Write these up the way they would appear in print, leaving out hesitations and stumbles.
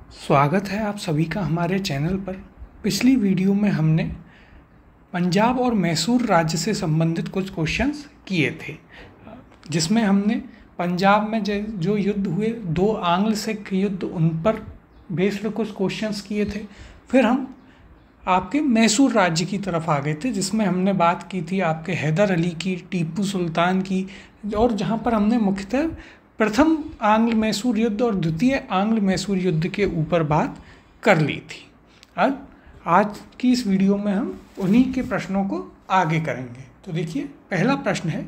स्वागत है आप सभी का हमारे चैनल पर। पिछली वीडियो में हमने पंजाब और मैसूर राज्य से संबंधित कुछ क्वेश्चंस किए थे, जिसमें हमने पंजाब में जो युद्ध हुए, दो आंग्ल सिख युद्ध, उन पर बेस्ड कुछ क्वेश्चंस किए थे। फिर हम आपके मैसूर राज्य की तरफ आ गए थे, जिसमें हमने बात की थी आपके हैदर अली की, टीपू सुल्तान की, और जहाँ पर हमने मुख्यतः प्रथम आंग्ल मैसूर युद्ध और द्वितीय आंग्ल मैसूर युद्ध के ऊपर बात कर ली थी। अब आज की इस वीडियो में हम उन्हीं के प्रश्नों को आगे करेंगे। तो देखिए, पहला प्रश्न है,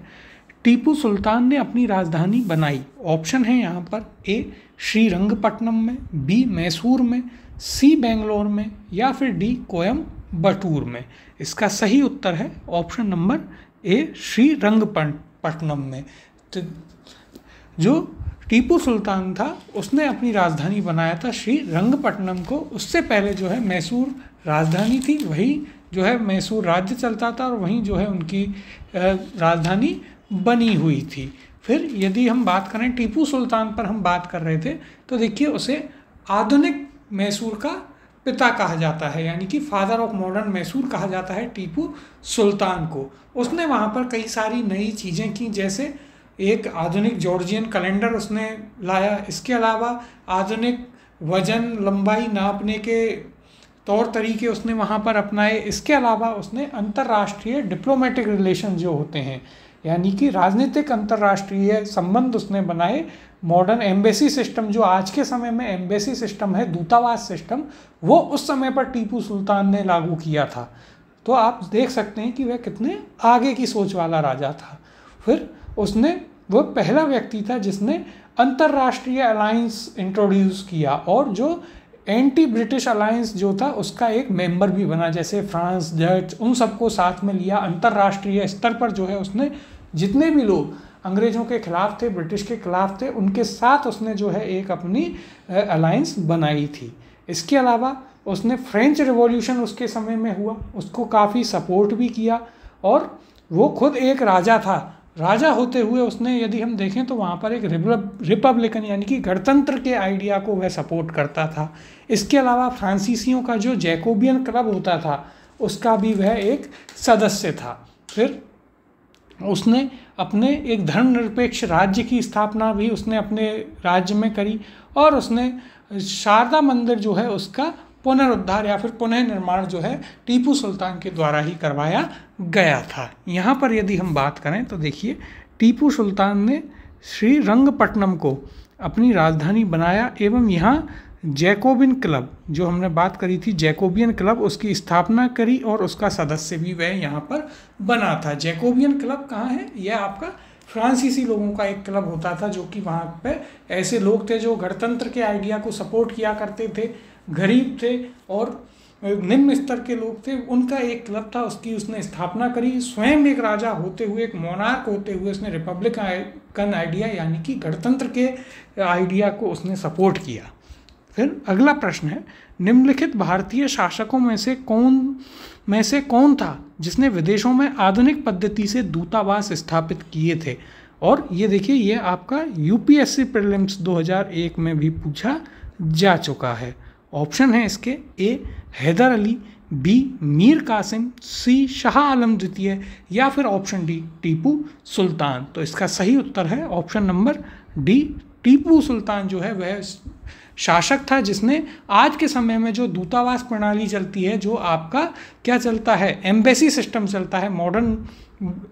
टीपू सुल्तान ने अपनी राजधानी बनाई। ऑप्शन है यहाँ पर ए श्रीरंगपट्टनम में, बी मैसूर में, सी बेंगलोर में, या फिर डी कोयम्बटूर में। इसका सही उत्तर है ऑप्शन नंबर ए श्रीरंगपट्टनम में। तो जो टीपू सुल्तान था उसने अपनी राजधानी बनाया था श्रीरंगपट्टनम को। उससे पहले जो है मैसूर राजधानी थी, वही जो है मैसूर राज्य चलता था और वहीं जो है उनकी राजधानी बनी हुई थी। फिर यदि हम बात करें, टीपू सुल्तान पर हम बात कर रहे थे, तो देखिए उसे आधुनिक मैसूर का पिता कहा जाता है, यानी कि फादर ऑफ मॉडर्न मैसूर कहा जाता है टीपू सुल्तान को। उसने वहाँ पर कई सारी नई चीज़ें की, जैसे एक आधुनिक जॉर्जियन कैलेंडर उसने लाया। इसके अलावा आधुनिक वजन लंबाई नापने के तौर तरीके उसने वहाँ पर अपनाए। इसके अलावा उसने अंतर्राष्ट्रीय डिप्लोमेटिक रिलेशन जो होते हैं, यानी कि राजनीतिक अंतर्राष्ट्रीय संबंध उसने बनाए। मॉडर्न एम्बेसी सिस्टम, जो आज के समय में एम्बेसी सिस्टम है, दूतावास सिस्टम, वो उस समय पर टीपू सुल्तान ने लागू किया था। तो आप देख सकते हैं कि वह कितने आगे की सोच वाला राजा था। फिर वो पहला व्यक्ति था जिसने अंतर्राष्ट्रीय अलायंस इंट्रोड्यूस किया, और जो एंटी ब्रिटिश अलायंस जो था उसका एक मेंबर भी बना, जैसे फ्रांस, डच, उन सबको साथ में लिया। अंतर्राष्ट्रीय स्तर पर जो है उसने जितने भी लोग अंग्रेज़ों के खिलाफ थे, ब्रिटिश के खिलाफ थे, उनके साथ उसने जो है एक अपनी अलायंस बनाई थी। इसके अलावा उसने फ्रेंच रिवॉल्यूशन उसके समय में हुआ, उसको काफ़ी सपोर्ट भी किया, और वो खुद एक राजा था। राजा होते हुए उसने, यदि हम देखें तो वहाँ पर एक रिपब्लिकन यानी कि गणतंत्र के आइडिया को वह सपोर्ट करता था। इसके अलावा फ्रांसीसियों का जो जैकोबियन क्लब होता था उसका भी वह एक सदस्य था। फिर उसने अपने एक धर्मनिरपेक्ष राज्य की स्थापना भी उसने अपने राज्य में करी, और उसने शारदा मंदिर जो है उसका पुनरुद्धार या फिर पुनः निर्माण जो है टीपू सुल्तान के द्वारा ही करवाया गया था। यहाँ पर यदि हम बात करें तो देखिए, टीपू सुल्तान ने श्रीरंगपट्टनम को अपनी राजधानी बनाया, एवं यहाँ जैकोबियन क्लब, जो हमने बात करी थी जैकोबियन क्लब, उसकी स्थापना करी, और उसका सदस्य भी वह यहाँ पर बना था। जैकोबियन क्लब कहाँ है? यह आपका फ्रांसीसी लोगों का एक क्लब होता था, जो कि वहाँ पे ऐसे लोग थे जो गणतंत्र के आइडिया को सपोर्ट किया करते थे, गरीब थे और निम्न स्तर के लोग थे, उनका एक क्लब था। उसकी उसने स्थापना करी। स्वयं एक राजा होते हुए, एक मोनार्क होते हुए उसने रिपब्लिकन आइडिया यानी कि गणतंत्र के आइडिया को उसने सपोर्ट किया। फिर अगला प्रश्न है, निम्नलिखित भारतीय शासकों में से कौन था जिसने विदेशों में आधुनिक पद्धति से दूतावास स्थापित किए थे? और ये देखिए, ये आपका यूपीएससी प्रीलिम्स 2001 में भी पूछा जा चुका है। ऑप्शन है इसके, ए हैदर अली, बी मीर कासिम, सी शाह आलम द्वितीय, या फिर ऑप्शन डी टीपू सुल्तान। तो इसका सही उत्तर है option number D, Tipu Sultan जो है वह शासक था जिसने आज के समय में जो दूतावास प्रणाली चलती है, जो आपका क्या चलता है, एम्बेसी सिस्टम चलता है, मॉडर्न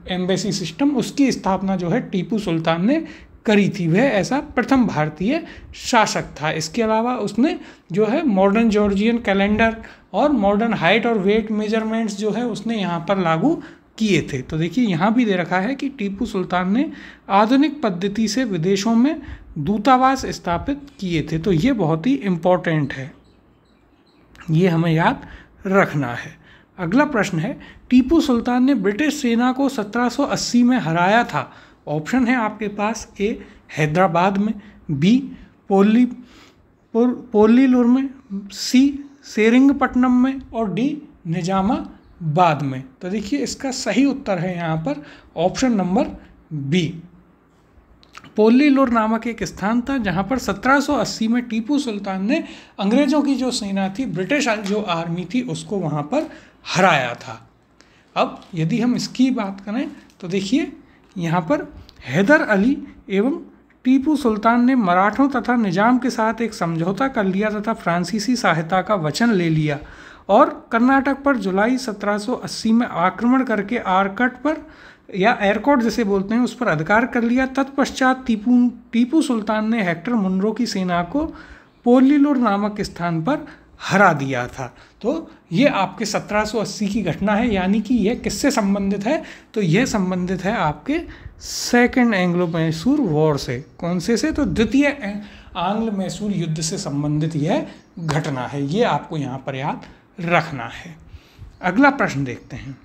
एम्बेसी सिस्टम, उसकी स्थापना जो है टीपू सुल्तान ने करी थी। वह ऐसा प्रथम भारतीय शासक था। इसके अलावा उसने जो है मॉडर्न जॉर्जियन कैलेंडर और मॉडर्न हाइट और वेट मेजरमेंट्स जो है उसने यहाँ पर लागू किए थे। तो देखिए, यहाँ भी दे रखा है कि टीपू सुल्तान ने आधुनिक पद्धति से विदेशों में दूतावास स्थापित किए थे। तो ये बहुत ही इम्पोर्टेंट है, ये हमें याद रखना है। अगला प्रश्न है, टीपू सुल्तान ने ब्रिटिश सेना को 1780 में हराया था। ऑप्शन है आपके पास, ए हैदराबाद में, बी पोल्लीलुर में, सी सेरिंगपट्टनम में, और डी निजामाबाद में। तो देखिए, इसका सही उत्तर है यहाँ पर ऑप्शन नंबर बी। पोल्लीलुर नामक एक स्थान था जहाँ पर 1780 में टीपू सुल्तान ने अंग्रेज़ों की जो सेना थी, ब्रिटिश जो आर्मी थी, उसको वहाँ पर हराया था। अब यदि हम इसकी बात करें तो देखिए यहाँ पर हैदर अली एवं टीपू सुल्तान ने मराठों तथा निजाम के साथ एक समझौता कर लिया तथा फ्रांसीसी सहायता का वचन ले लिया और कर्नाटक पर जुलाई 1780 में आक्रमण करके आरकट पर या एयरकोट जिसे बोलते हैं उस पर अधिकार कर लिया। तत्पश्चात टीपू सुल्तान ने हेक्टर मुनरो की सेना को पोल्लीलुर नामक स्थान पर हरा दिया था। तो ये आपके 1780 की घटना है, यानी कि यह किससे संबंधित है? तो यह संबंधित है आपके सेकेंड एंग्लो मैसूर वॉर से। कौन से? तो द्वितीय आंग्ल मैसूर युद्ध से संबंधित यह घटना है। ये आपको यहाँ पर याद रखना है। अगला प्रश्न देखते हैं।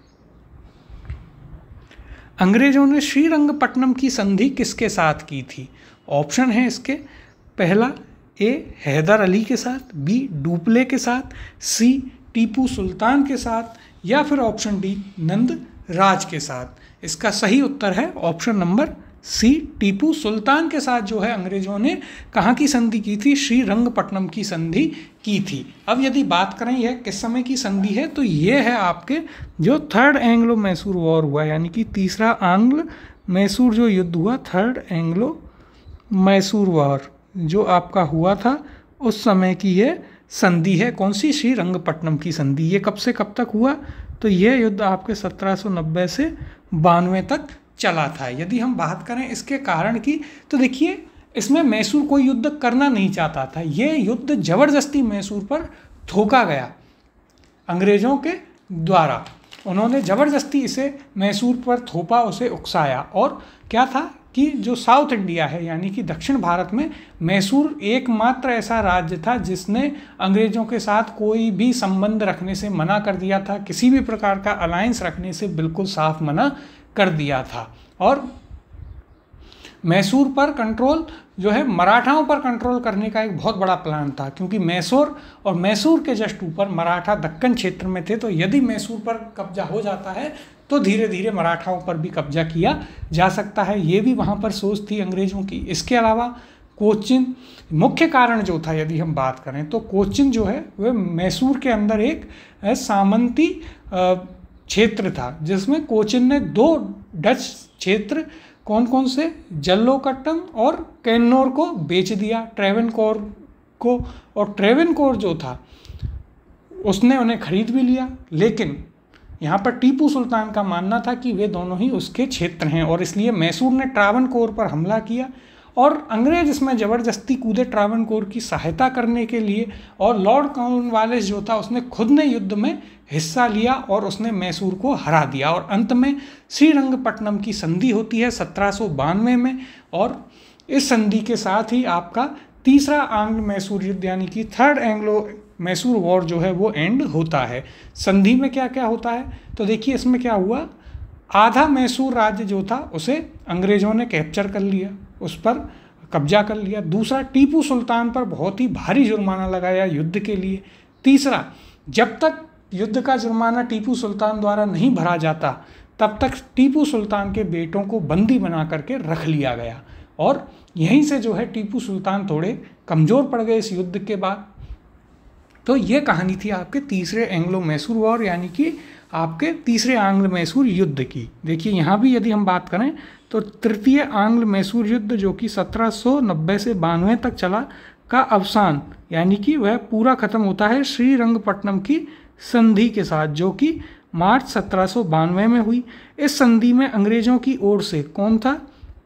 अंग्रेजों ने श्रीरंगपट्टनम की संधि किसके साथ की थी? ऑप्शन है इसके, पहला ए हैदर अली के साथ, बी डुप्ले के साथ, सी टीपू सुल्तान के साथ, या फिर ऑप्शन डी नंद राज के साथ। इसका सही उत्तर है ऑप्शन नंबर सी, टीपू सुल्तान के साथ जो है अंग्रेजों ने कहाँ की संधि की थी? श्रीरंगपट्टनम की संधि की थी। अब यदि बात करें यह किस समय की संधि है, तो ये है आपके जो थर्ड एंग्लो मैसूर वॉर हुआ, यानी कि तीसरा आंग्ल मैसूर जो युद्ध हुआ, थर्ड एंग्लो मैसूर वॉर जो आपका हुआ था, उस समय की ये संधि है। कौन सी? श्रीरंगपट्टनम की संधि। ये कब से कब तक हुआ? तो ये युद्ध आपके 1790 से 92 तक चला था। यदि हम बात करें इसके कारण की, तो देखिए इसमें मैसूर कोई युद्ध करना नहीं चाहता था। ये युद्ध जबरदस्ती मैसूर पर थोका गया अंग्रेजों के द्वारा। उन्होंने जबरदस्ती इसे मैसूर पर थोपा, उसे उकसाया। और क्या था कि जो साउथ इंडिया है यानी कि दक्षिण भारत में मैसूर एकमात्र ऐसा राज्य था जिसने अंग्रेज़ों के साथ कोई भी संबंध रखने से मना कर दिया था, किसी भी प्रकार का अलायंस रखने से बिल्कुल साफ मना कर दिया था। और मैसूर पर कंट्रोल जो है मराठाओं पर कंट्रोल करने का एक बहुत बड़ा प्लान था, क्योंकि मैसूर और मैसूर के जस्ट ऊपर मराठा दक्कन क्षेत्र में थे। तो यदि मैसूर पर कब्जा हो जाता है तो धीरे धीरे मराठाओं पर भी कब्जा किया जा सकता है। ये भी वहाँ पर सोच थी अंग्रेज़ों की। इसके अलावा कोचिन मुख्य कारण जो था, यदि हम बात करें तो कोचिन जो है वह मैसूर के अंदर एक सामंती क्षेत्र था, जिसमें कोचिन ने 2 डच क्षेत्र कौन कौन से, जल्लोकट्टम और कैन्नौर को बेच दिया ट्रेवेनकोर को। और ट्रेवेनकोर जो था उसने उन्हें खरीद भी लिया, लेकिन यहाँ पर टीपू सुल्तान का मानना था कि वे दोनों ही उसके क्षेत्र हैं, और इसलिए मैसूर ने ट्रावनकोर पर हमला किया। और अंग्रेज इसमें ज़बरदस्ती कूदे ट्रावनकोर की सहायता करने के लिए, और लॉर्ड कॉर्नवालिस जो था उसने खुद ने युद्ध में हिस्सा लिया और उसने मैसूर को हरा दिया। और अंत में श्रीरंगपट्टनम की संधि होती है 1792 में, और इस संधि के साथ ही आपका तीसरा आंग्ल मैसूर युद्ध यानी कि थर्ड एंग्लो मैसूर वॉर जो है वो एंड होता है। संधि में क्या क्या होता है, तो देखिए इसमें क्या हुआ, आधा मैसूर राज्य जो था उसे अंग्रेज़ों ने कैप्चर कर लिया, उस पर कब्जा कर लिया। दूसरा, टीपू सुल्तान पर बहुत ही भारी जुर्माना लगाया युद्ध के लिए। तीसरा, जब तक युद्ध का जुर्माना टीपू सुल्तान द्वारा नहीं भरा जाता तब तक टीपू सुल्तान के बेटों को बंदी बना करके रख लिया गया, और यहीं से जो है टीपू सुल्तान थोड़े कमज़ोर पड़ गए इस युद्ध के बाद। तो ये कहानी थी आपके तीसरे एंग्लो मैसूर वॉर यानी कि आपके तीसरे आंग्ल मैसूर युद्ध की। देखिए यहाँ भी यदि हम बात करें तो तृतीय आंग्ल मैसूर युद्ध जो कि 1790 से 92 तक चला का अवसान यानी कि वह पूरा खत्म होता है श्रीरंगपट्टनम की संधि के साथ, जो कि मार्च 1792 में हुई। इस संधि में अंग्रेज़ों की ओर से कौन था?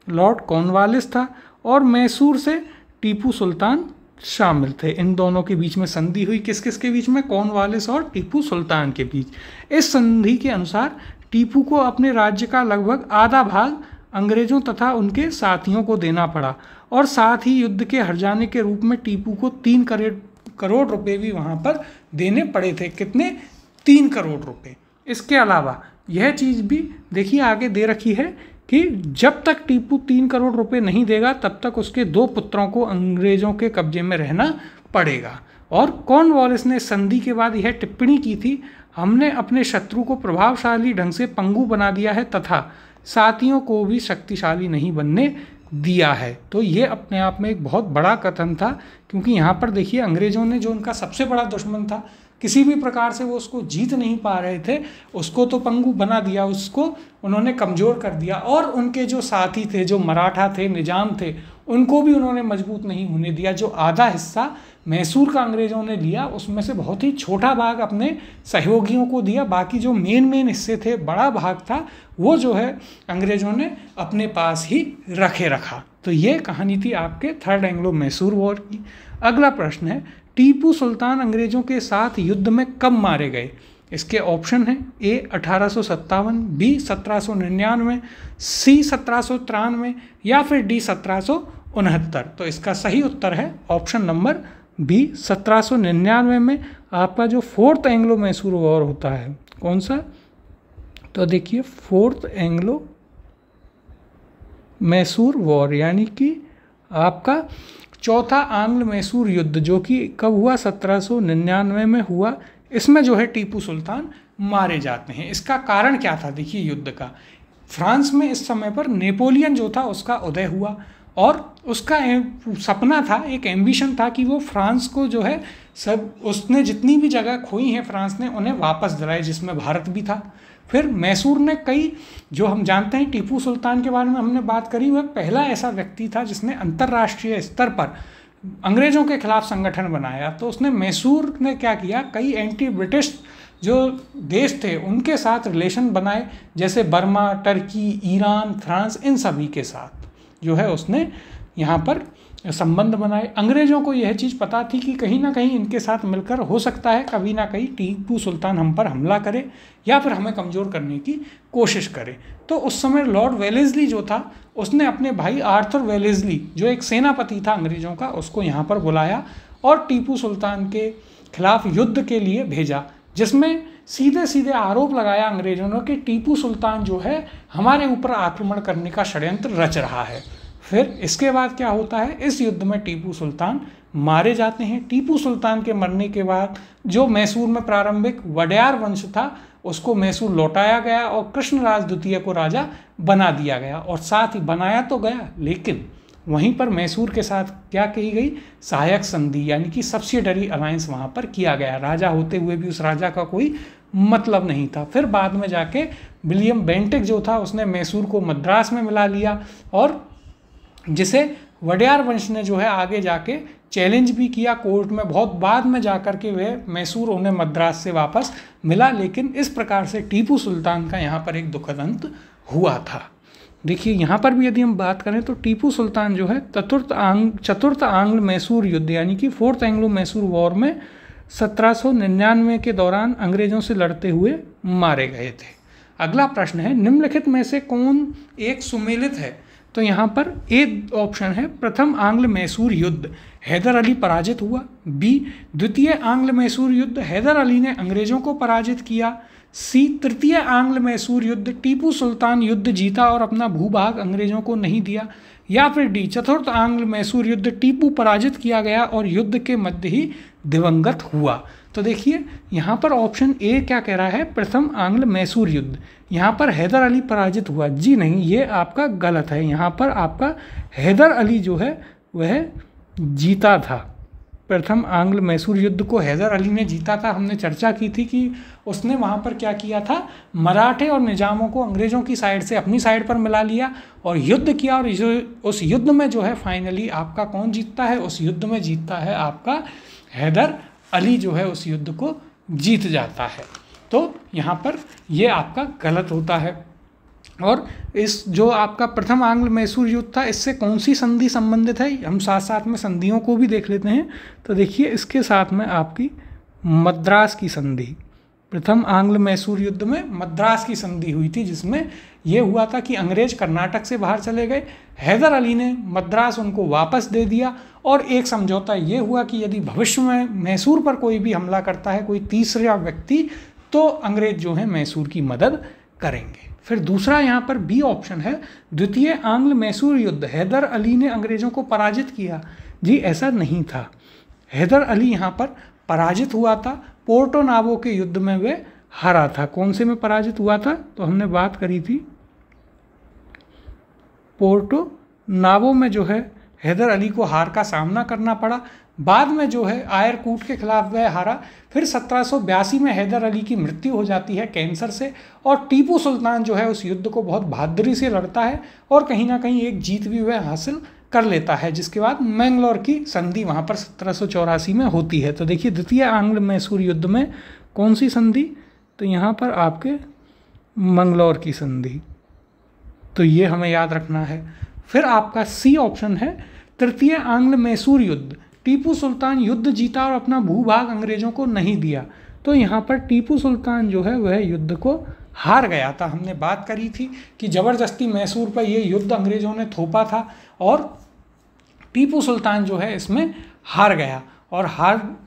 लॉर्ड कॉर्नवालिस था, और मैसूर से टीपू सुल्तान शामिल थे। इन दोनों के बीच में संधि हुई। किस किस के बीच में? कॉर्नवालिस और टीपू सुल्तान के बीच। इस संधि के अनुसार टीपू को अपने राज्य का लगभग आधा भाग अंग्रेज़ों तथा उनके साथियों को देना पड़ा, और साथ ही युद्ध के हर्जाने के रूप में टीपू को 3 करोड़ रुपए भी वहाँ पर देने पड़े थे। कितने? 3 करोड़ रुपए। इसके अलावा यह चीज़ भी देखिए आगे दे रखी है कि जब तक टीपू 3 करोड़ रुपए नहीं देगा तब तक उसके 2 पुत्रों को अंग्रेज़ों के कब्जे में रहना पड़ेगा। और कॉर्नवालिस ने संधि के बाद यह टिप्पणी की थी, हमने अपने शत्रु को प्रभावशाली ढंग से पंगु बना दिया है तथा साथियों को भी शक्तिशाली नहीं बनने दिया है। तो ये अपने आप में एक बहुत बड़ा कथन था, क्योंकि यहाँ पर देखिए अंग्रेज़ों ने जो उनका सबसे बड़ा दुश्मन था, किसी भी प्रकार से वो उसको जीत नहीं पा रहे थे, उसको तो पंगु बना दिया, उसको उन्होंने कमज़ोर कर दिया। और उनके जो साथी थे, जो मराठा थे, निजाम थे, उनको भी उन्होंने मजबूत नहीं होने दिया। जो आधा हिस्सा मैसूर का अंग्रेज़ों ने लिया, उसमें से बहुत ही छोटा भाग अपने सहयोगियों को दिया, बाकी जो मेन हिस्से थे, बड़ा भाग था, वो जो है अंग्रेज़ों ने अपने पास ही रखा। तो ये कहानी थी आपके थर्ड एंग्लो मैसूर वॉर की। अगला प्रश्न है, टीपू सुल्तान अंग्रेज़ों के साथ युद्ध में कब मारे गए? इसके ऑप्शन हैं, ए 1857, बी 1799, सी 1793 या फिर डी 1769। तो इसका सही उत्तर है ऑप्शन नंबर बी 1799 में आपका जो फोर्थ एंग्लो मैसूर वॉर होता है। कौन सा? तो देखिए फोर्थ एंग्लो मैसूर वॉर, यानी कि आपका चौथा आंग्ल मैसूर युद्ध, जो कि कब हुआ? 1799 में हुआ। इसमें जो है टीपू सुल्तान मारे जाते हैं। इसका कारण क्या था? देखिए युद्ध का, फ्रांस में इस समय पर नेपोलियन जो था उसका उदय हुआ, और उसका सपना था, एक एम्बिशन था कि वो फ्रांस को जो है सब, उसने जितनी भी जगह खोई हैं फ्रांस ने, उन्हें वापस दिलाए, जिसमें भारत भी था। फिर मैसूर ने कई, जो हम जानते हैं टीपू सुल्तान के बारे में हमने बात करी, वह पहला ऐसा व्यक्ति था जिसने अंतर्राष्ट्रीय स्तर पर अंग्रेज़ों के खिलाफ संगठन बनाया। तो उसने, मैसूर ने क्या किया, कई एंटी ब्रिटिश जो देश थे उनके साथ रिलेशन बनाए, जैसे बर्मा, टर्की, ईरान, फ्रांस, इन सभी के साथ जो है उसने यहाँ पर संबंध बनाए। अंग्रेज़ों को यह चीज़ पता थी कि कहीं ना कहीं इनके साथ मिलकर हो सकता है कभी ना कहीं टीपू सुल्तान हम पर हमला करे या फिर हमें कमज़ोर करने की कोशिश करे। तो उस समय लॉर्ड वेलेस्ली जो था, उसने अपने भाई आर्थर वेलेस्ली, जो एक सेनापति था अंग्रेज़ों का, उसको यहाँ पर बुलाया और टीपू सुल्तान के खिलाफ युद्ध के लिए भेजा, जिसमें सीधे सीधे आरोप लगाया अंग्रेज़ों ने कि टीपू सुल्तान जो है हमारे ऊपर आक्रमण करने का षड्यंत्र रच रहा है। फिर इसके बाद क्या होता है, इस युद्ध में टीपू सुल्तान मारे जाते हैं। टीपू सुल्तान के मरने के बाद जो मैसूर में प्रारंभिक वडयार वंश था, उसको मैसूर लौटाया गया और कृष्णराज द्वितीय को राजा बना दिया गया। और साथ ही बनाया तो गया, लेकिन वहीं पर मैसूर के साथ क्या कही गई? सहायक संधि, यानी कि सब्सिडरी अलायंस वहाँ पर किया गया। राजा होते हुए भी उस राजा का कोई मतलब नहीं था। फिर बाद में जाके विलियम बेंटिक जो था, उसने मैसूर को मद्रास में मिला लिया, और जिसे वडयार वंश ने जो है आगे जाके चैलेंज भी किया कोर्ट में। बहुत बाद में जाकर के वह मैसूर उन्हें मद्रास से वापस मिला। लेकिन इस प्रकार से टीपू सुल्तान का यहाँ पर एक दुखद अंत हुआ था। देखिए यहाँ पर भी यदि हम बात करें तो टीपू सुल्तान जो है चतुर्थ आंग्ल मैसूर युद्ध, यानी कि फोर्थ एंग्लो मैसूर वॉर में 1799 के दौरान अंग्रेज़ों से लड़ते हुए मारे गए थे। अगला प्रश्न है, निम्नलिखित में से कौन एक सुमेलित है? तो यहाँ पर एक ऑप्शन है, प्रथम आंग्ल मैसूर युद्ध, हैदर अली पराजित हुआ। बी, द्वितीय आंग्ल मैसूर युद्ध, हैदर अली ने अंग्रेज़ों को पराजित किया। सी, तृतीय आंग्ल मैसूर युद्ध, टीपू सुल्तान युद्ध जीता और अपना भूभाग अंग्रेज़ों को नहीं दिया। या फिर डी, चतुर्थ आंग्ल मैसूर युद्ध, टीपू पराजित किया गया और युद्ध के मध्य ही दिवंगत हुआ। तो देखिए यहाँ पर ऑप्शन ए क्या कह रहा है, प्रथम आंग्ल मैसूर युद्ध, यहाँ पर हैदर अली पराजित हुआ। जी नहीं, ये आपका गलत है। यहाँ पर आपका हैदर अली जो है वह जीता था। प्रथम आंग्ल मैसूर युद्ध को हैदर अली ने जीता था। हमने चर्चा की थी कि उसने वहाँ पर क्या किया था, मराठे और निजामों को अंग्रेज़ों की साइड से अपनी साइड पर मिला लिया और युद्ध किया। और उस युद्ध में जो है फाइनली आपका कौन जीतता है? उस युद्ध में जीतता है आपका हैदर अली, जो है उस युद्ध को जीत जाता है। तो यहाँ पर ये आपका गलत होता है। और इस जो आपका प्रथम आंग्ल मैसूर युद्ध था, इससे कौन सी संधि संबंधित है? हम साथ साथ में संधियों को भी देख लेते हैं। तो देखिए इसके साथ में आपकी मद्रास की संधि, प्रथम आंग्ल मैसूर युद्ध में मद्रास की संधि हुई थी, जिसमें यह हुआ था कि अंग्रेज कर्नाटक से बाहर चले गए, हैदर अली ने मद्रास उनको वापस दे दिया और एक समझौता ये हुआ कि यदि भविष्य में मैसूर पर कोई भी हमला करता है, कोई तीसरा व्यक्ति, तो अंग्रेज जो है मैसूर की मदद करेंगे। फिर दूसरा यहाँ पर बी ऑप्शन है, द्वितीय आंग्ल मैसूर युद्ध, हैदर अली ने अंग्रेज़ों को पराजित किया। जी ऐसा नहीं था, हैदर अली यहाँ पर पराजित हुआ था। पोर्टो नावो के युद्ध में वे हारा था। कौन से में पराजित हुआ था? तो हमने बात करी थी पोर्टो नावों में जो है हैदर अली को हार का सामना करना पड़ा। बाद में जो है आयरकूट के खिलाफ वह हारा। फिर 1782 में हैदर अली की मृत्यु हो जाती है कैंसर से, और टीपू सुल्तान जो है उस युद्ध को बहुत बहादुरी से लड़ता है और कहीं ना कहीं एक जीत भी वह हासिल कर लेता है, जिसके बाद मैंगलोर की संधि वहाँ पर 1784 में होती है। तो देखिए द्वितीय आंग्ल मैसूर युद्ध में कौन सी संधि, तो यहाँ पर आपके मंगलौर की संधि, तो ये हमें याद रखना है। फिर आपका सी ऑप्शन है तृतीय आंग्ल मैसूर युद्ध, टीपू सुल्तान युद्ध जीता और अपना भूभाग अंग्रेजों को नहीं दिया। तो यहाँ पर टीपू सुल्तान जो है वह युद्ध को हार गया था। हमने बात करी थी कि ज़बरदस्ती मैसूर पर यह युद्ध अंग्रेजों ने थोपा था और टीपू सुल्तान जो है इसमें हार गया, और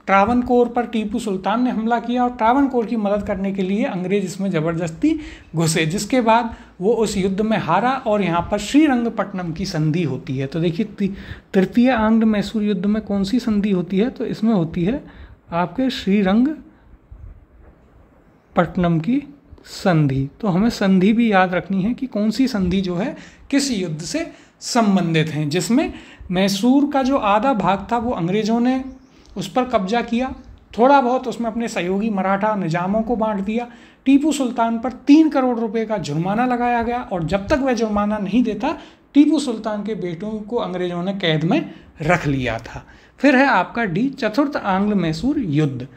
ट्रावनकोर पर टीपू सुल्तान ने हमला किया और ट्रावनकोर की मदद करने के लिए अंग्रेज इसमें ज़बरदस्ती घुसे, जिसके बाद वो उस युद्ध में हारा और यहाँ पर श्रीरंगपट्टनम की संधि होती है। तो देखिए तृतीय आंग्ल मैसूर युद्ध में कौन सी संधि होती है, तो इसमें होती है आपके श्रीरंगपट्टनम की संधि। तो हमें संधि भी याद रखनी है कि कौन सी संधि जो है किस युद्ध से संबंधित हैं, जिसमें मैसूर का जो आधा भाग था वो अंग्रेजों ने उस पर कब्जा किया, थोड़ा बहुत उसमें अपने सहयोगी मराठा निजामों को बांट दिया। टीपू सुल्तान पर 3 करोड़ रुपए का जुर्माना लगाया गया और जब तक वह जुर्माना नहीं देता टीपू सुल्तान के बेटों को अंग्रेजों ने कैद में रख लिया था। फिर है आपका डी चतुर्थ आंग्ल मैसूर युद्ध,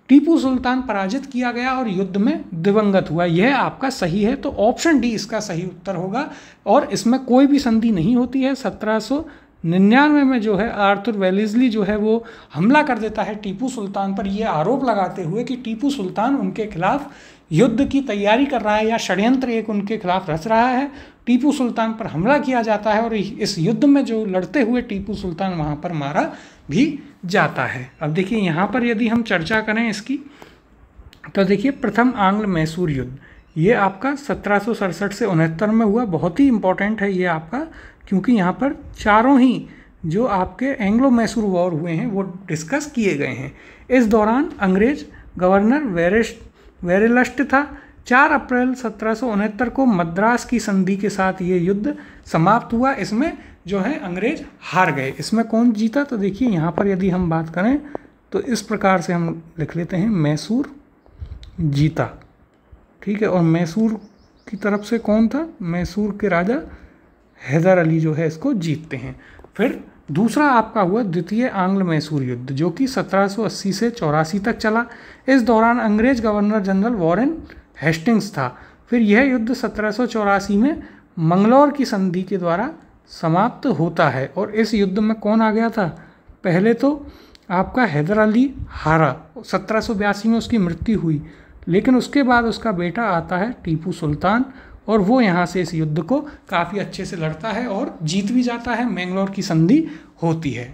टीपू सुल्तान पराजित किया गया और युद्ध में दिवंगत हुआ। यह आपका सही है, तो ऑप्शन डी इसका सही उत्तर होगा। और इसमें कोई भी संधि नहीं होती है। 1799 में जो है आर्थर वेलेस्ली जो है वो हमला कर देता है टीपू सुल्तान पर, यह आरोप लगाते हुए कि टीपू सुल्तान उनके खिलाफ युद्ध की तैयारी कर रहा है या षड्यंत्र एक उनके खिलाफ रच रहा है। टीपू सुल्तान पर हमला किया जाता है और इस युद्ध में जो लड़ते हुए टीपू सुल्तान वहाँ पर मारा भी जाता है। अब देखिए यहाँ पर यदि हम चर्चा करें इसकी, तो देखिए प्रथम आंग्ल मैसूर युद्ध, ये आपका 1767 से 69 में हुआ। बहुत ही इंपॉर्टेंट है ये आपका, क्योंकि यहाँ पर चारों ही जो आपके एंग्लो मैसूर वॉर हुए हैं वो डिस्कस किए गए हैं। इस दौरान अंग्रेज गवर्नर वेरेलस्ट था। 4 अप्रैल 1769 को मद्रास की संधि के साथ ये युद्ध समाप्त हुआ। इसमें जो है अंग्रेज हार गए। इसमें कौन जीता, तो देखिए यहाँ पर यदि हम बात करें तो इस प्रकार से हम लिख लेते हैं मैसूर जीता, ठीक है। और मैसूर की तरफ से कौन था, मैसूर के राजा हैदर अली जो है इसको जीतते हैं। फिर दूसरा आपका हुआ द्वितीय आंग्ल मैसूर युद्ध, जो कि 1780 से 84 तक चला। इस दौरान अंग्रेज गवर्नर जनरल वॉरेन हेस्टिंग्स था। फिर यह युद्ध 1784 में मंगलौर की संधि के द्वारा समाप्त होता है। और इस युद्ध में कौन आ गया था, पहले तो आपका हैदर अली हारा, 1782 में उसकी मृत्यु हुई, लेकिन उसके बाद उसका बेटा आता है टीपू सुल्तान और वो यहाँ से इस युद्ध को काफ़ी अच्छे से लड़ता है और जीत भी जाता है, मैंगलोर की संधि होती है।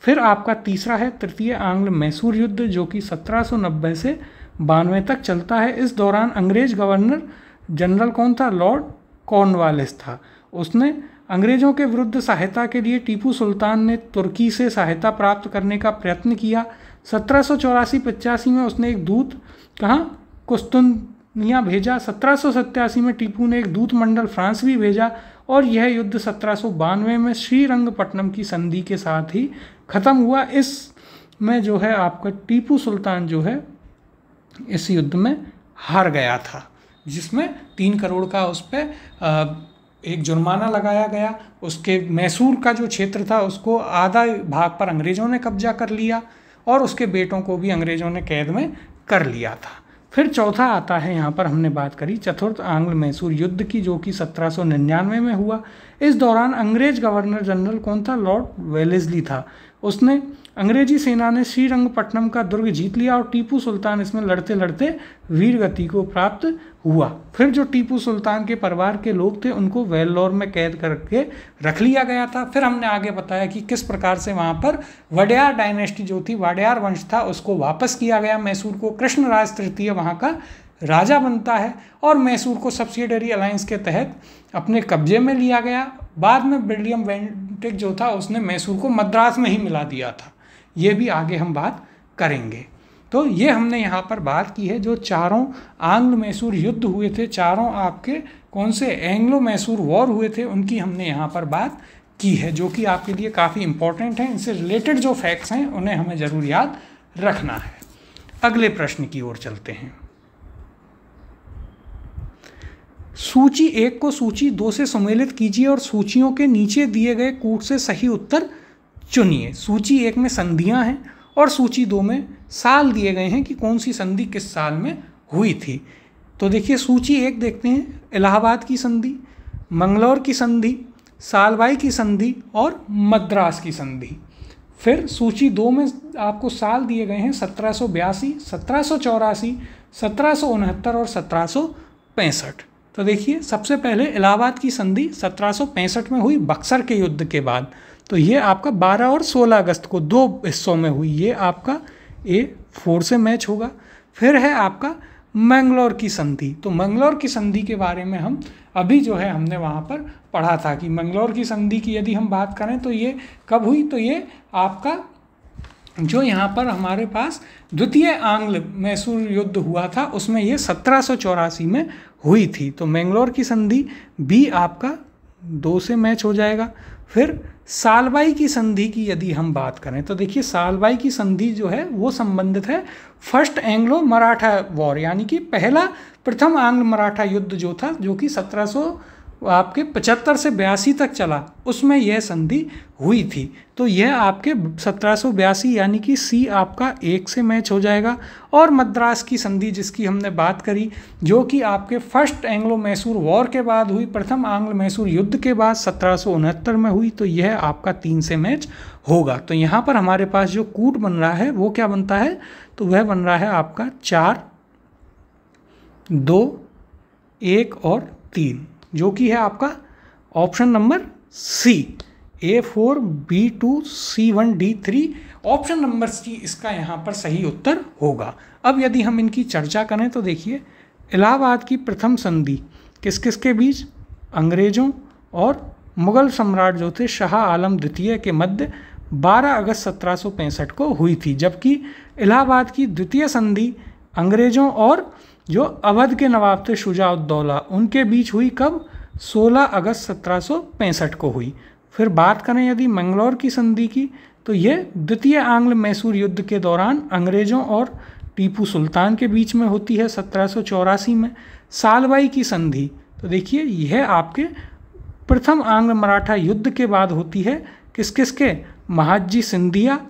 फिर आपका तीसरा है तृतीय आंग्ल मैसूर युद्ध, जो कि 1790 से 92 तक चलता है। इस दौरान अंग्रेज गवर्नर जनरल कौन था, लॉर्ड कॉर्नवालिस था। उसने अंग्रेजों के विरुद्ध सहायता के लिए टीपू सुल्तान ने तुर्की से सहायता प्राप्त करने का प्रयत्न किया। 1784-85 में उसने एक दूत कहाँ, कुस्तुनिया भेजा। 1787 में टीपू ने एक दूत मंडल फ्रांस भी भेजा और यह युद्ध 1792 में श्रीरंगपट्टनम की संधि के साथ ही खत्म हुआ। इसमें जो है आपका टीपू सुल्तान जो है इस युद्ध में हार गया था, जिसमें 3 करोड़ का उस पर एक जुर्माना लगाया गया। उसके मैसूर का जो क्षेत्र था उसको आधा भाग पर अंग्रेज़ों ने कब्जा कर लिया और उसके बेटों को भी अंग्रेज़ों ने कैद में कर लिया था। फिर चौथा आता है, यहाँ पर हमने बात करी चतुर्थ आंग्ल मैसूर युद्ध की, जो कि 1799 में हुआ। इस दौरान अंग्रेज गवर्नर जनरल कौन था, लॉर्ड वेलेस्ली था। उसने अंग्रेजी सेना ने श्रीरंगपट्टनम का दुर्ग जीत लिया और टीपू सुल्तान इसमें लड़ते लड़ते वीरगति को प्राप्त हुआ। फिर जो टीपू सुल्तान के परिवार के लोग थे उनको वेल्लोर में कैद करके रख लिया गया था। फिर हमने आगे बताया कि किस प्रकार से वहाँ पर वडेयार डायनेस्टी जो थी, वाडेयार वंश था, उसको वापस किया गया मैसूर को। कृष्णराज तृतीय वहाँ का राजा बनता है और मैसूर को सब्सिडरी अलायंस के तहत अपने कब्जे में लिया गया। बाद में विलियम वेंटिक जो था उसने मैसूर को मद्रास में ही मिला दिया था। ये भी आगे हम बात करेंगे। तो ये हमने यहाँ पर बात की है जो चारों आंग्ल मैसूर युद्ध हुए थे, चारों आपके कौन से एंग्लो मैसूर वॉर हुए थे, उनकी हमने यहाँ पर बात की है, जो कि आपके लिए काफ़ी इंपॉर्टेंट है। इनसे रिलेटेड जो फैक्ट्स हैं उन्हें हमें ज़रूर याद रखना है। अगले प्रश्न की ओर चलते हैं। सूची 1 को सूची 2 से सम्मिलित कीजिए और सूचियों के नीचे दिए गए कूट से सही उत्तर चुनिए। सूची 1 में संधियां हैं और सूची 2 में साल दिए गए हैं कि कौन सी संधि किस साल में हुई थी। तो देखिए सूची 1 देखते हैं, इलाहाबाद की संधि, मंगलौर की संधि, सालबाई की संधि और मद्रास की संधि। फिर सूची 2 में आपको साल दिए गए हैं 1782, 1784, 1769 और 1765। तो देखिए सबसे पहले इलाहाबाद की संधि 1765 में हुई बक्सर के युद्ध के बाद। तो ये आपका 12 और 16 अगस्त को 2 हिस्सों में हुई, ये आपका A4 से मैच होगा। फिर है आपका मैंगलोर की संधि। तो मैंगलोर की संधि के बारे में हम अभी जो है हमने वहाँ पर पढ़ा था कि मैंगलोर की संधि की यदि हम बात करें तो ये कब हुई, तो ये आपका जो यहाँ पर हमारे पास द्वितीय आंग्ल मैसूर युद्ध हुआ था उसमें ये 1784 में हुई थी। तो मैंगलोर की संधि भी आपका 2 से मैच हो जाएगा। फिर सालबाई की संधि की यदि हम बात करें तो देखिए सालबाई की संधि जो है वो संबंधित है फर्स्ट एंग्लो मराठा वॉर, यानी कि प्रथम आंग्ल मराठा युद्ध जो था, जो कि 1775 से 82 तक चला, उसमें यह संधि हुई थी। तो यह आपके 1782 यानी कि सी आपका 1 से मैच हो जाएगा। और मद्रास की संधि जिसकी हमने बात करी, जो कि आपके फर्स्ट एंग्लो मैसूर वॉर के बाद हुई, प्रथम आंग्ल मैसूर युद्ध के बाद 1769 में हुई, तो यह आपका 3 से मैच होगा। तो यहाँ पर हमारे पास जो कूट बन रहा है वो क्या बनता है, तो वह बन रहा है आपका 4, 2, 1 और 3, जो कि है आपका option number C, A4, B2, C1, D3, option number C इसका यहाँ पर सही उत्तर होगा। अब यदि हम इनकी चर्चा करें तो देखिए इलाहाबाद की प्रथम संधि किस किस के बीच, अंग्रेज़ों और मुग़ल सम्राट जो थे शाह आलम द्वितीय के मध्य 12 अगस्त 1765 को हुई थी। जबकि इलाहाबाद की द्वितीय संधि अंग्रेज़ों और जो अवध के नवाब थे शुजा-उद-दौला उनके बीच हुई कब, 16 अगस्त 1765 को हुई। फिर बात करें यदि मंगलौर की संधि की तो यह द्वितीय आंग्ल मैसूर युद्ध के दौरान अंग्रेज़ों और टीपू सुल्तान के बीच में होती है 1784 में। सालबाई की संधि तो देखिए यह आपके प्रथम आंग्ल मराठा युद्ध के बाद होती है, किस किस के, महादजी सिंधिया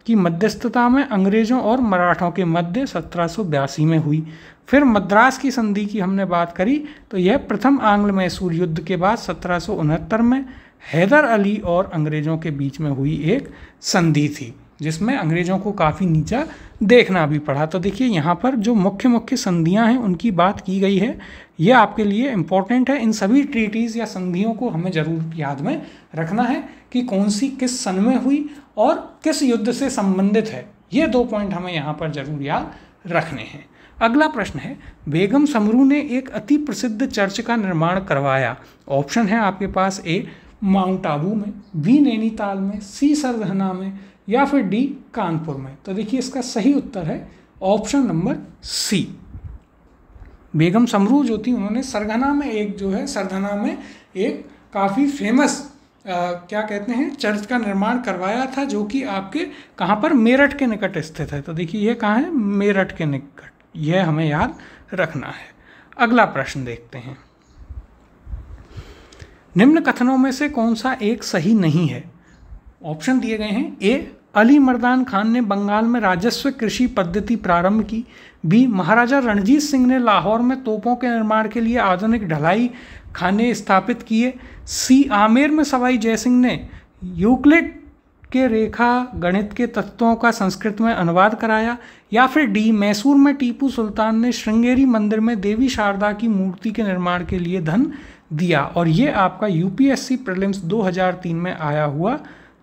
की मध्यस्थता में अंग्रेज़ों और मराठों के मध्य 1782 में हुई। फिर मद्रास की संधि की हमने बात करी तो यह प्रथम आंग्ल मैसूर युद्ध के बाद 1769 में हैदर अली और अंग्रेज़ों के बीच में हुई एक संधि थी, जिसमें अंग्रेज़ों को काफ़ी नीचा देखना भी पड़ा। तो देखिए यहाँ पर जो मुख्य मुख्य संधियाँ हैं उनकी बात की गई है, ये आपके लिए इम्पॉर्टेंट है। इन सभी ट्रीटीज़ या संधियों को हमें ज़रूर याद में रखना है कि कौन सी किस सन में हुई और किस युद्ध से संबंधित है। ये 2 पॉइंट हमें यहाँ पर ज़रूर याद रखने हैं। अगला प्रश्न है, बेगम समरू ने एक अति प्रसिद्ध चर्च का निर्माण करवाया। ऑप्शन है आपके पास, ए माउंट आबू में, बी नैनीताल में, सी सरगना में या फिर डी कानपुर में। तो देखिए इसका सही उत्तर है ऑप्शन नंबर सी। बेगम समरू जो थी उन्होंने सरगना में एक काफ़ी फेमस क्या कहते हैं चर्च का निर्माण करवाया था, जो कि आपके कहाँ पर, मेरठ के निकट स्थित है। तो देखिए ये कहाँ है, मेरठ के निकट, यह हमें याद रखना है। अगला प्रश्न देखते हैं, निम्न कथनों में से कौन सा एक सही नहीं है। ऑप्शन दिए गए हैं, ए अली मर्दान खान ने बंगाल में राजस्व कृषि पद्धति प्रारंभ की, बी महाराजा रणजीत सिंह ने लाहौर में तोपों के निर्माण के लिए आधुनिक ढलाई खाने स्थापित किए, सी आमेर में सवाई जयसिंह ने यूक्लिड के रेखा गणित के तत्वों का संस्कृत में अनुवाद कराया, या फिर डी मैसूर में टीपू सुल्तान ने श्रृंगेरी मंदिर में देवी शारदा की मूर्ति के निर्माण के लिए धन दिया। और ये आपका यूपीएससी प्रीलिम्स 2003 में आया हुआ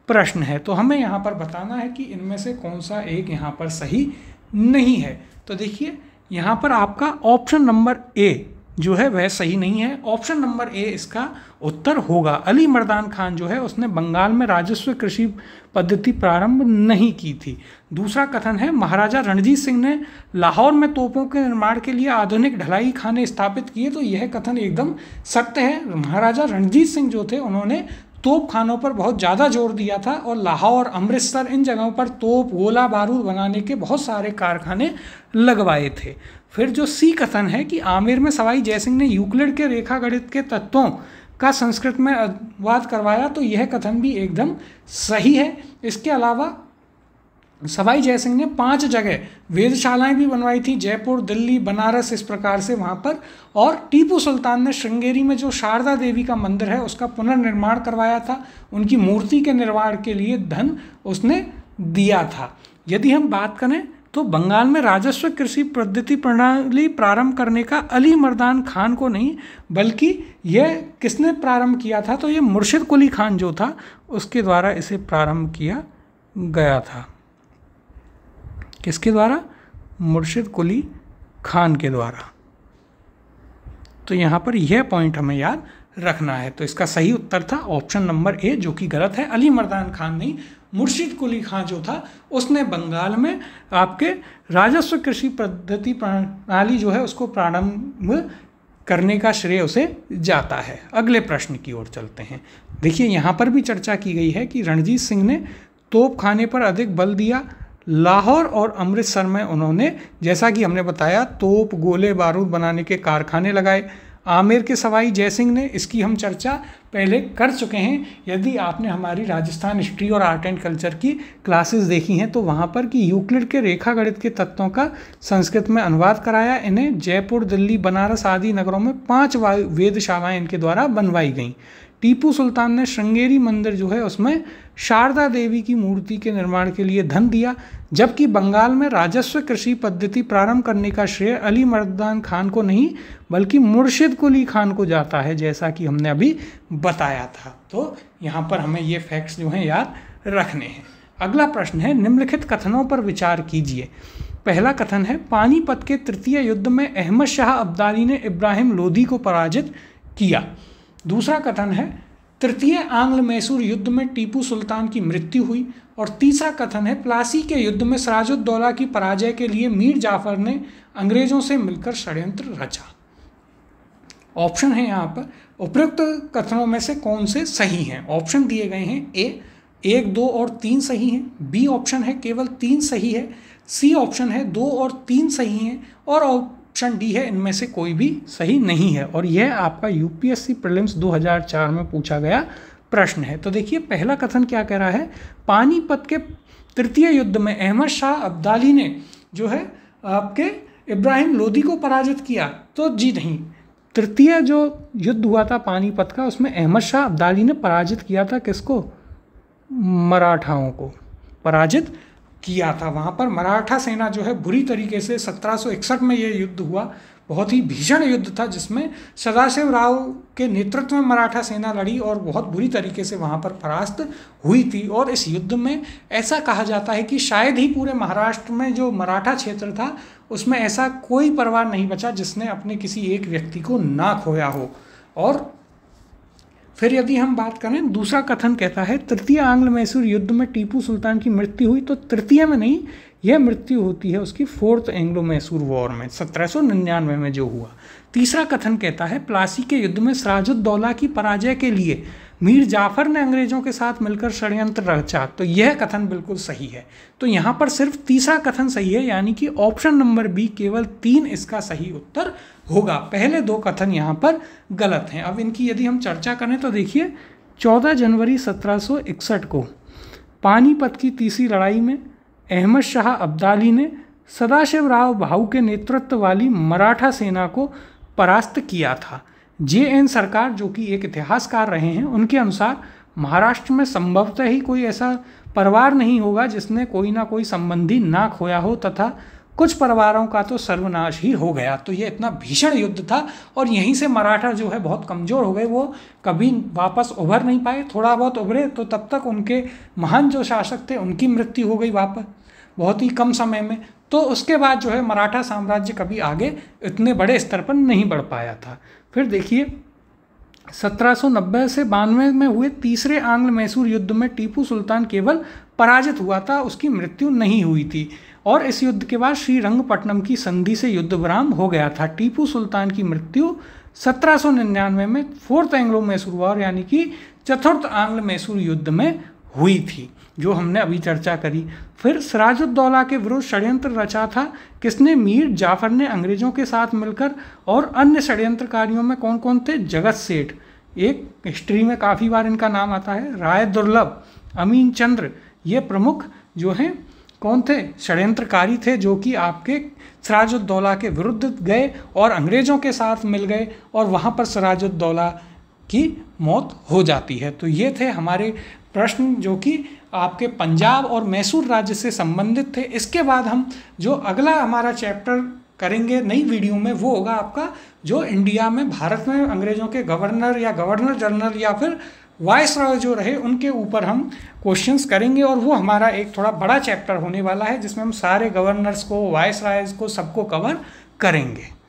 प्रश्न है। तो हमें यहाँ पर बताना है कि इनमें से कौन सा एक यहाँ पर सही नहीं है। तो देखिए यहाँ पर आपका ऑप्शन नंबर ए जो है वह सही नहीं है। ऑप्शन नंबर ए इसका उत्तर होगा। अली मर्दान खान जो है उसने बंगाल में राजस्व कृषि पद्धति प्रारंभ नहीं की थी। दूसरा कथन है, महाराजा रणजीत सिंह ने लाहौर में तोपों के निर्माण के लिए आधुनिक ढलाई खाने स्थापित किए। तो यह कथन एकदम सत्य है। महाराजा रणजीत सिंह जो थे उन्होंने तोप खानों पर बहुत ज़्यादा जोर दिया था और लाहौर, अमृतसर इन जगहों पर तोप, गोला बारूद बनाने के बहुत सारे कारखाने लगवाए थे। फिर जो सी कथन है कि आमेर में सवाई जयसिंह ने यूक्लिड के रेखा गणित के तत्वों का संस्कृत में अनुवाद करवाया, तो यह कथन भी एकदम सही है। इसके अलावा सवाई जयसिंह ने 5 जगह वेधशालाएं भी बनवाई थी, जयपुर, दिल्ली, बनारस, इस प्रकार से वहाँ पर। और टीपू सुल्तान ने श्रृंगेरी में जो शारदा देवी का मंदिर है उसका पुनर्निर्माण करवाया था। उनकी मूर्ति के निर्माण के लिए धन उसने दिया था। यदि हम बात करें तो बंगाल में राजस्व कृषि पद्धति प्रणाली प्रारंभ करने का अली मर्दान खान को नहीं, बल्कि यह किसने प्रारंभ किया था, तो ये मुर्शिद कुली खान जो था उसके द्वारा इसे प्रारंभ किया गया था। किसके द्वारा? मुर्शिद कुली खान के द्वारा। तो यहाँ पर यह पॉइंट हमें याद रखना है। तो इसका सही उत्तर था ऑप्शन नंबर ए, जो कि गलत है। अली मर्दान खान नहीं, मुर्शिद कुली खान जो था उसने बंगाल में आपके राजस्व कृषि पद्धति प्रणाली जो है उसको प्रारंभ करने का श्रेय उसे जाता है। अगले प्रश्न की ओर चलते हैं। देखिए यहाँ पर भी चर्चा की गई है कि रणजीत सिंह ने तोप खाने पर अधिक बल दिया। लाहौर और अमृतसर में उन्होंने, जैसा कि हमने बताया, तोप, गोले बारूद बनाने के कारखाने लगाए। आमेर के सवाई जयसिंह ने, इसकी हम चर्चा पहले कर चुके हैं। यदि आपने हमारी राजस्थान हिस्ट्री और आर्ट एंड कल्चर की क्लासेस देखी हैं तो वहाँ पर कि यूक्लिड के रेखा गणित के तत्वों का संस्कृत में अनुवाद कराया। इन्हें जयपुर, दिल्ली, बनारस आदि नगरों में 5 वेधशालाएँ इनके द्वारा बनवाई गईं। टीपू सुल्तान ने श्रृंगेरी मंदिर जो है उसमें शारदा देवी की मूर्ति के निर्माण के लिए धन दिया, जबकि बंगाल में राजस्व कृषि पद्धति प्रारंभ करने का श्रेय अली मर्दान खान को नहीं बल्कि मुर्शिद कुली खान को जाता है, जैसा कि हमने अभी बताया था। तो यहाँ पर हमें ये फैक्ट्स जो हैं याद रखने हैं। अगला प्रश्न है, निम्नलिखित कथनों पर विचार कीजिए। पहला कथन है, पानीपत के तृतीय युद्ध में अहमद शाह अब्दाली ने इब्राहिम लोदी को पराजित किया। दूसरा कथन है, तृतीय आंग्ल मैसूर युद्ध में टीपू सुल्तान की मृत्यु हुई। और तीसरा कथन है, प्लासी के युद्ध में सिराजुद्दौला की पराजय के लिए मीर जाफर ने अंग्रेजों से मिलकर षड्यंत्र रचा। ऑप्शन है यहाँ पर, उपयुक्त कथनों में से कौन से सही हैं? ऑप्शन दिए गए हैं, ए 1, 2 और 3 सही हैं, बी ऑप्शन है केवल 3 सही है, सी ऑप्शन है 2 और 3 सही हैं, और ऑप्शन डी है इनमें से कोई भी सही नहीं है। और यह आपका यूपीएससी प्रीलिम्स 2004 में पूछा गया प्रश्न है। तो देखिए पहला कथन क्या कह रहा है, पानीपत के तृतीय युद्ध में अहमद शाह अब्दाली ने जो है आपके इब्राहिम लोदी को पराजित किया। तो जी नहीं, तृतीय जो युद्ध हुआ था पानीपत का उसमें अहमद शाह अब्दाली ने पराजित किया था किसको? मराठाओं को पराजित किया था। वहाँ पर मराठा सेना जो है बुरी तरीके से 1761 में ये युद्ध हुआ, बहुत ही भीषण युद्ध था जिसमें सदाशिव राव के नेतृत्व में मराठा सेना लड़ी और बहुत बुरी तरीके से वहाँ पर परास्त हुई थी। और इस युद्ध में ऐसा कहा जाता है कि शायद ही पूरे महाराष्ट्र में जो मराठा क्षेत्र था उसमें ऐसा कोई परिवार नहीं बचा जिसने अपने किसी एक व्यक्ति को ना खोया हो। और फिर यदि हम बात करें, दूसरा कथन कहता है तृतीय आंग्ल मैसूर युद्ध में टीपू सुल्तान की मृत्यु हुई। तो तृतीय में नहीं, यह मृत्यु होती है उसकी 4th एंग्लो मैसूर वॉर में 1799 में जो हुआ। तीसरा कथन कहता है प्लासी के युद्ध में सिराजुद्दौला की पराजय के लिए मीर जाफर ने अंग्रेजों के साथ मिलकर षड्यंत्र रचा। तो यह कथन बिल्कुल सही है। तो यहाँ पर सिर्फ तीसरा कथन सही है, यानी कि ऑप्शन नंबर बी केवल 3 इसका सही उत्तर होगा। पहले 2 कथन यहाँ पर गलत हैं। अब इनकी यदि हम चर्चा करें तो देखिए 14 जनवरी 1761 को पानीपत की तीसरी लड़ाई में अहमद शाह अब्दाली ने सदाशिव राव भाऊ के नेतृत्व वाली मराठा सेना को परास्त किया था। जे.एन. सरकार, जो कि एक इतिहासकार रहे हैं, उनके अनुसार महाराष्ट्र में संभवतः ही कोई ऐसा परिवार नहीं होगा जिसने कोई ना कोई संबंधी ना खोया हो, तथा कुछ परिवारों का तो सर्वनाश ही हो गया। तो ये इतना भीषण युद्ध था और यहीं से मराठा जो है बहुत कमज़ोर हो गए, वो कभी वापस उभर नहीं पाए। थोड़ा बहुत उभरे तो तब तक उनके महान जो शासक थे उनकी मृत्यु हो गई वापस बहुत ही कम समय में। तो उसके बाद जो है मराठा साम्राज्य कभी आगे इतने बड़े स्तर पर नहीं बढ़ पाया था। फिर देखिए 1790 से 92 में हुए तीसरे आंग्ल मैसूर युद्ध में टीपू सुल्तान केवल पराजित हुआ था, उसकी मृत्यु नहीं हुई थी। और इस युद्ध के बाद श्रीरंगपट्टनम की संधि से युद्ध विराम हो गया था। टीपू सुल्तान की मृत्यु 1799 में 4th एंग्लो मैसूर वॉर यानी कि चतुर्थ आंग्ल मैसूर युद्ध में हुई थी, जो हमने अभी चर्चा करी। फिर सिराजुद्दौला के विरुद्ध षड्यंत्र रचा था किसने? मीर जाफर ने अंग्रेजों के साथ मिलकर। और अन्य षड्यंत्रकारियों में कौन कौन थे? जगत सेठ, एक हिस्ट्री में काफ़ी बार इनका नाम आता है, राय दुर्लभ, अमीन चंद्र, ये प्रमुख जो हैं कौन थे? षड्यंत्रकारी थे, जो कि आपके सिराजुद्दौला के विरुद्ध गए और अंग्रेजों के साथ मिल गए और वहाँ पर सिराजुद्दौला की मौत हो जाती है। तो ये थे हमारे प्रश्न जो कि आपके पंजाब और मैसूर राज्य से संबंधित थे। इसके बाद हम जो अगला हमारा चैप्टर करेंगे नई वीडियो में, वो होगा आपका जो इंडिया में, भारत में अंग्रेजों के गवर्नर या गवर्नर जनरल या फिर वाइसरॉय जो रहे, उनके ऊपर हम क्वेश्चंस करेंगे। और वो हमारा एक थोड़ा बड़ा चैप्टर होने वाला है, जिसमें हम सारे गवर्नर्स को, वाइसरॉयज को, सबको कवर करेंगे।